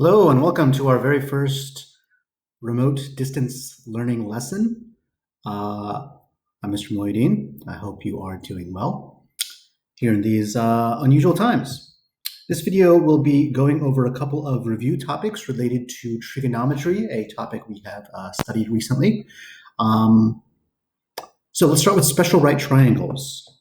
Hello and welcome to our very first remote distance learning lesson. I'm Mr. Moeddin. I hope you are doing well here in these unusual times. This video will be going over a couple of review topics related to trigonometry, a topic we have studied recently. So let's start with special right triangles.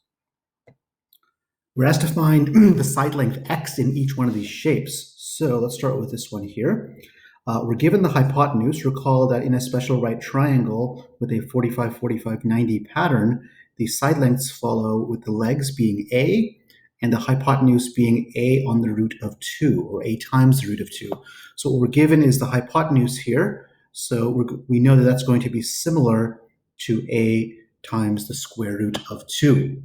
We're asked to find the side length x in each one of these shapes. So let's start with this one here. We're given the hypotenuse. Recall that in a special right triangle with a 45, 45, 90 pattern, the side lengths follow with the legs being a and the hypotenuse being a on the root of 2, or a times the root of 2. So what we're given is the hypotenuse here. So we know that that's going to be similar to a times the square root of 2.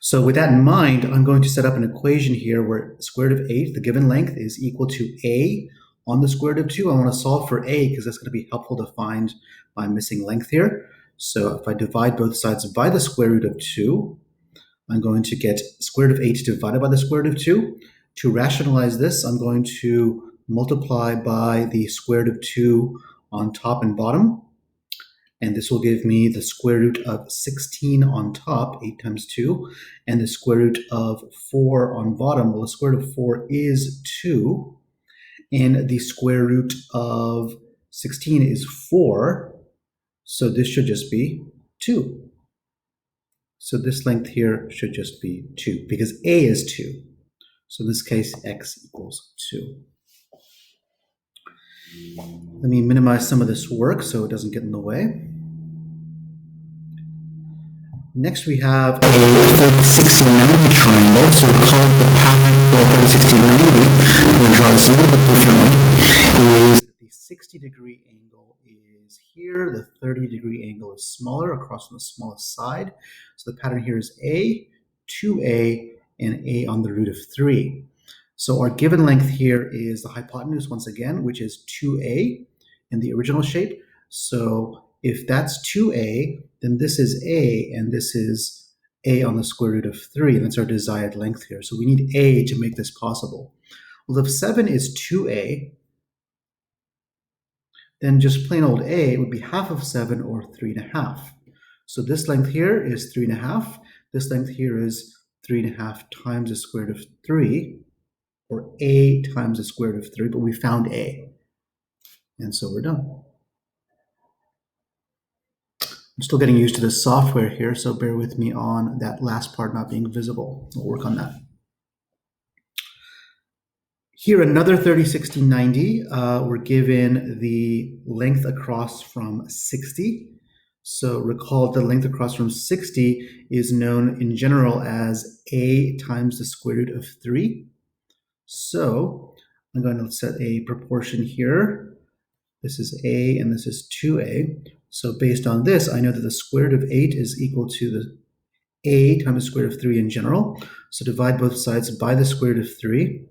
So with that in mind, I'm going to set up an equation here where square root of 8, the given length, is equal to a on the square root of 2. I want to solve for a because that's going to be helpful to find my missing length here. So if I divide both sides by the square root of 2, I'm going to get square root of 8 divided by the square root of 2. To rationalize this, I'm going to multiply by the square root of 2 on top and bottom. And this will give me the square root of 16 on top, 8 times 2, and the square root of 4 on bottom. Well, the square root of 4 is 2, and the square root of 16 is 4, so this should just be 2. So this length here should just be 2, because a is 2. So in this case, x equals 2. Let me minimize some of this work so it doesn't get in the way. Next we have a 30-60-90 triangle. So we'll call the pattern for 30-60-90. We'll draw this a little bit differently. Is the 60-degree angle is here. The 30-degree angle is smaller across from the smallest side. So the pattern here is a, 2a, and a on the root of 3. So our given length here is the hypotenuse once again, which is 2a in the original shape. So if that's 2a, then this is a, and this is a on the square root of 3. That's our desired length here. So we need a to make this possible. Well, if 7 is 2a, then just plain old a would be half of 7, or 3.5. So this length here is 3.5. This length here is 3.5 times the square root of 3, or a times the square root of 3, but we found a. And so we're done. I'm still getting used to the software here, so bear with me on that last part not being visible. We'll work on that. Here, another 30, 60, 90. We're given the length across from 60. So recall the length across from 60 is known in general as a times the square root of 3. So I'm going to set a proportion here. This is a and this is 2a. So based on this, I know that the square root of 8 is equal to the a times the square root of 3 in general. So divide both sides by the square root of 3.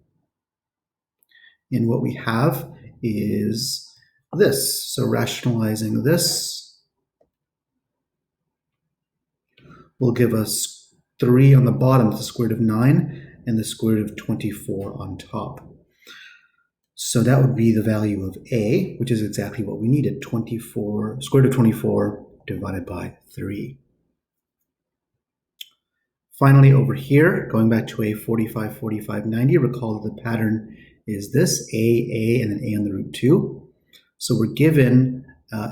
And what we have is this. So rationalizing this will give us 3 on the bottom, the square root of 9, and the square root of 24 on top. So that would be the value of a, which is exactly what we needed, 24, square root of 24 divided by 3. Finally, over here, going back to a 45, 45, 90, recall that the pattern is this, a, and then a on the root 2. So we're given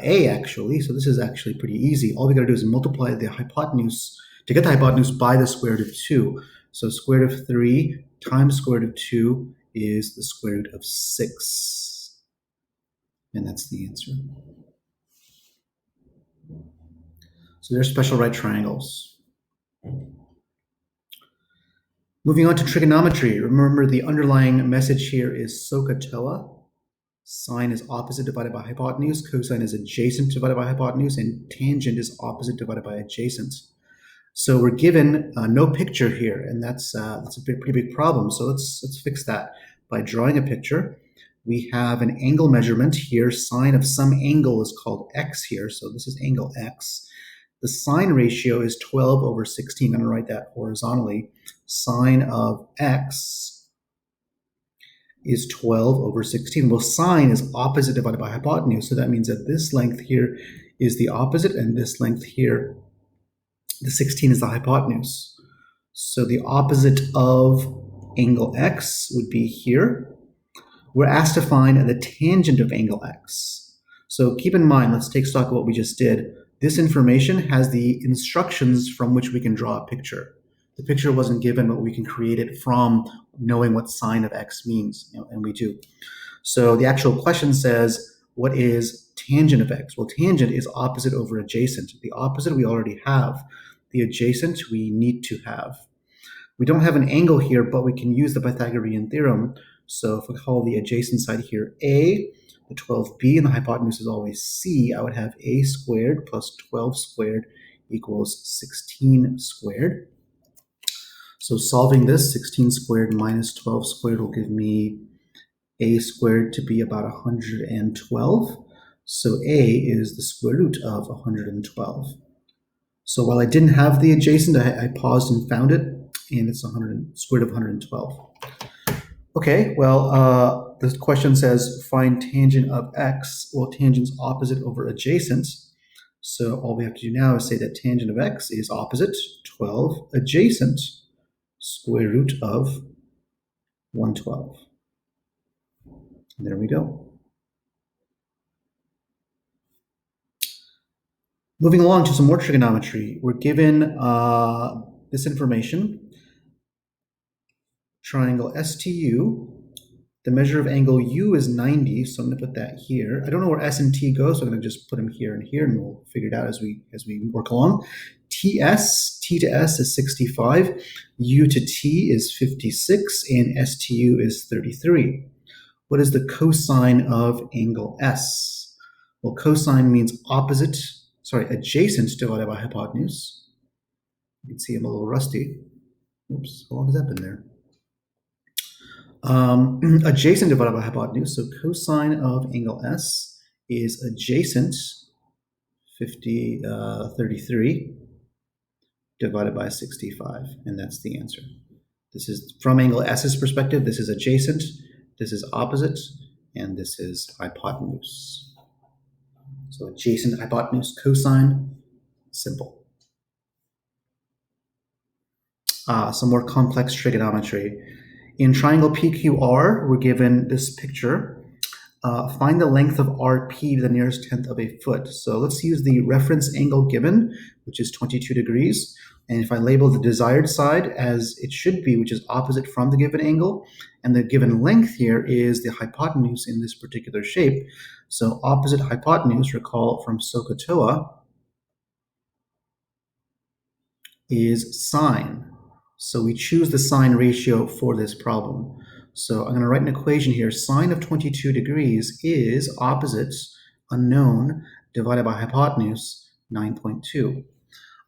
a actually, so this is actually pretty easy. All we gotta do is multiply the hypotenuse, to get the hypotenuse, by the square root of 2. So square root of 3 times square root of 2 is the square root of 6. And that's the answer. So there's special right triangles. Moving on to trigonometry. Remember, the underlying message here is SOHCAHTOA. Sine is opposite divided by hypotenuse, cosine is adjacent divided by hypotenuse, and tangent is opposite divided by adjacent. So we're given no picture here, and that's a pretty big problem. So let's fix that by drawing a picture. We have an angle measurement here. Sine of some angle is called x here, so this is angle x. The sine ratio is 12 over 16. I'm going to write that horizontally. Sine of x is 12 over 16. Well, sine is opposite divided by hypotenuse, so that means that this length here is the opposite, and this length here, the 16, is the hypotenuse. So the opposite of angle x would be here. We're asked to find the tangent of angle x. So keep in mind, let's take stock of what we just did. This information has the instructions from which we can draw a picture. The picture wasn't given, but we can create it from knowing what sine of x means, and we do. So the actual question says, what is tangent of x? Well, tangent is opposite over adjacent. The opposite we already have. The adjacent we need to have. We don't have an angle here, but we can use the Pythagorean theorem. So if we call the adjacent side here a, the 12b, and the hypotenuse is always c, I would have a squared plus 12 squared equals 16 squared. So solving this, 16 squared minus 12 squared will give me a squared to be about 112. So a is the square root of 112. So while I didn't have the adjacent, I paused and found it, and it's square root of 112. Okay, well, the question says find tangent of x. Well, tangent's opposite over adjacent. So all we have to do now is say that tangent of x is opposite 12 adjacent square root of 112. And there we go. Moving along to some more trigonometry, we're given this information. Triangle STU, the measure of angle U is 90, so I'm going to put that here. I don't know where S and T go, so I'm going to just put them here and here, and we'll figure it out as we work along. T to S is 65, U to T is 56, and STU is 33. What is the cosine of angle S? Well, cosine means adjacent divided by hypotenuse. You can see I'm a little rusty. Oops, how long has that been there? Adjacent divided by hypotenuse, so cosine of angle S is adjacent 33 divided by 65, and that's the answer. This is from angle S's perspective, this is adjacent, this is opposite, and this is hypotenuse. So adjacent, hypotenuse, cosine, simple. Some more complex trigonometry. In triangle PQR, we're given this picture. Find the length of RP to the nearest tenth of a foot. So let's use the reference angle given, which is 22 degrees. And if I label the desired side as it should be, which is opposite from the given angle, and the given length here is the hypotenuse in this particular shape. So opposite hypotenuse, recall from SOHCAHTOA, is sine. So we choose the sine ratio for this problem. So I'm going to write an equation here. Sine of 22 degrees is opposite unknown divided by hypotenuse 9.2.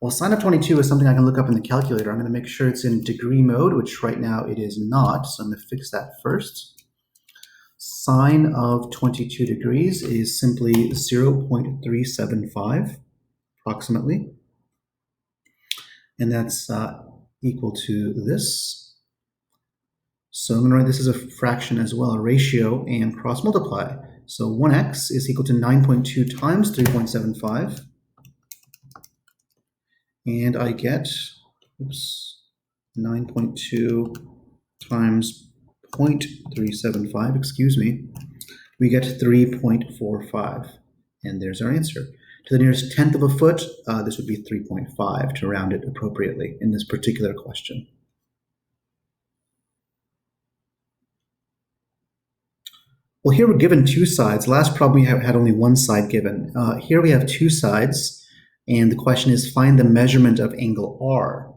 Well, sine of 22 is something I can look up in the calculator. I'm going to make sure it's in degree mode, which right now it is not. So I'm going to fix that first. Sine of 22 degrees is simply 0.375 approximately. And that's equal to this. So I'm going to write this as a fraction as well, a ratio, and cross multiply. So 1x is equal to 9.2 times 3.75. And I get, 9.2 times 0.375, excuse me. We get 3.45. And there's our answer. To the nearest tenth of a foot, this would be 3.5 to round it appropriately in this particular question. Well, here we're given two sides. Last problem we had only one side given. Here we have two sides, and the question is find the measurement of angle R.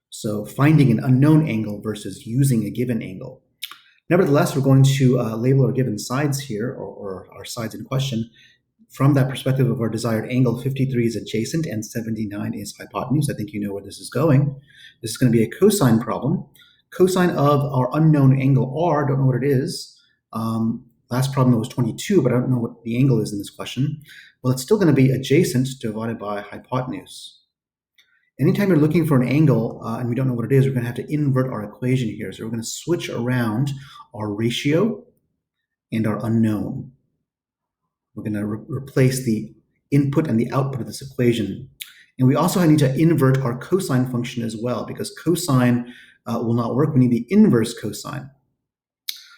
So finding an unknown angle versus using a given angle. Nevertheless, we're going to label our given sides here, or our sides in question. From that perspective of our desired angle, 53 is adjacent and 79 is hypotenuse. I think you know where this is going. This is going to be a cosine problem. Cosine of our unknown angle R, don't know what it is. Last problem it was 22, but I don't know what the angle is in this question. Well, it's still going to be adjacent divided by hypotenuse. Anytime you're looking for an angle and we don't know what it is, we're going to have to invert our equation here. So we're going to switch around our ratio and are unknown. We're going to replace the input and the output of this equation. And we also need to invert our cosine function as well, because cosine will not work. We need the inverse cosine.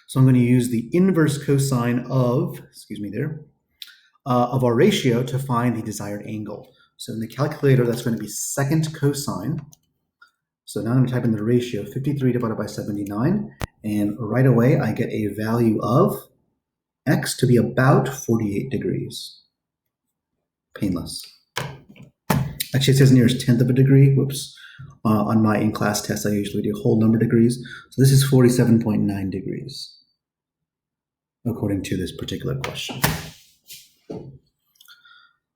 So I'm going to use the inverse cosine of, of our ratio to find the desired angle. So in the calculator, that's going to be second cosine. So now I'm going to type in the ratio, 53 divided by 79, and right away I get a value of x to be about 48 degrees. Painless. Actually, it says nearest tenth of a degree. Whoops. On my in-class test, I usually do whole number degrees. So this is 47.9 degrees, according to this particular question.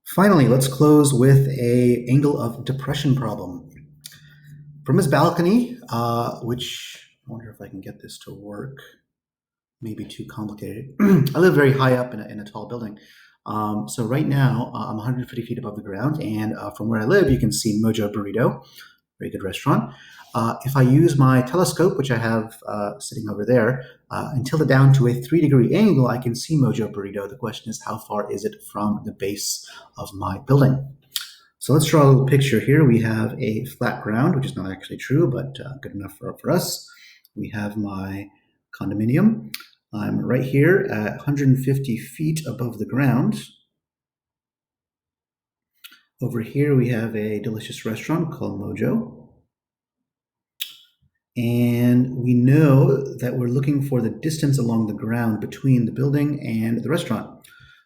Finally, let's close with an angle of depression problem. From his balcony, which I wonder if I can get this to work. Maybe too complicated. I live very high up in a tall building. So right now, I'm 150 feet above the ground, and from where I live, you can see Mojo Burrito, very good restaurant. If I use my telescope, which I have sitting over there, and tilt it down to a 3-degree angle, I can see Mojo Burrito. The question is, how far is it from the base of my building? So let's draw a little picture here. We have a flat ground, which is not actually true, but good enough for us. We have my condominium. I'm right here at 150 feet above the ground. Over here, we have a delicious restaurant called Mojo. And we know that we're looking for the distance along the ground between the building and the restaurant.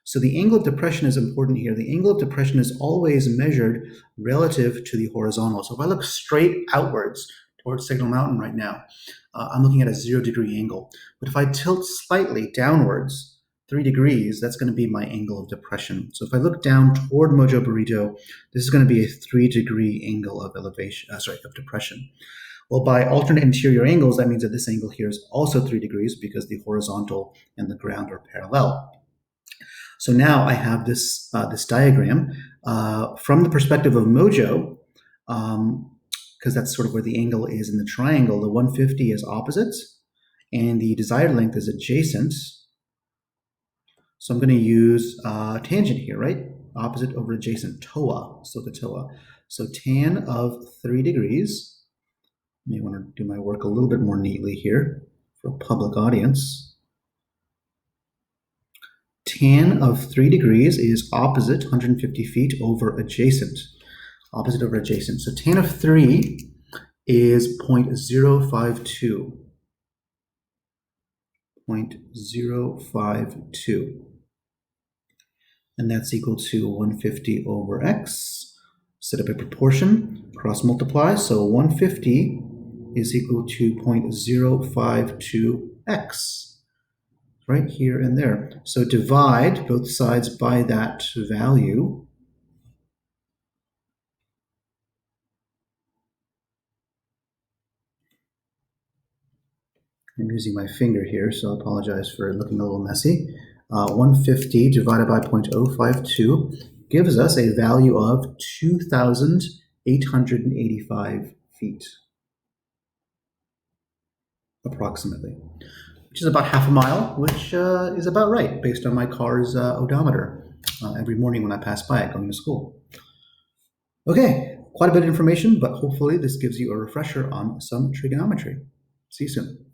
So the angle of depression is important here. The angle of depression is always measured relative to the horizontal. So if I look straight outwards towards Signal Mountain right now, I'm looking at a 0-degree angle. But if I tilt slightly downwards, 3 degrees, that's going to be my angle of depression. So if I look down toward Mojo Burrito, this is going to be a 3-degree angle of of depression. Well, by alternate interior angles, that means that this angle here is also 3 degrees because the horizontal and the ground are parallel. So now I have this diagram from the perspective of Mojo, because that's sort of where the angle is in the triangle. The 150 is opposite, and the desired length is adjacent. So I'm going to use tangent here, right? Opposite over adjacent, TOA, SOHCAHTOA. So tan of 3 degrees. I may want to do my work a little bit more neatly here for a public audience. Tan of 3 degrees is opposite 150 feet over adjacent. Opposite over adjacent. So tan of 3 is 0.052. 0.052. And that's equal to 150 over x. Set up a proportion, cross multiply. So 150 is equal to 0.052x. Right here and there. So divide both sides by that value. I'm using my finger here, so I apologize for looking a little messy. 150 divided by 0.052 gives us a value of 2,885 feet, approximately, which is about half a mile, which is about right based on my car's odometer every morning when I pass by it going to school. Okay, quite a bit of information, but hopefully this gives you a refresher on some trigonometry. See you soon.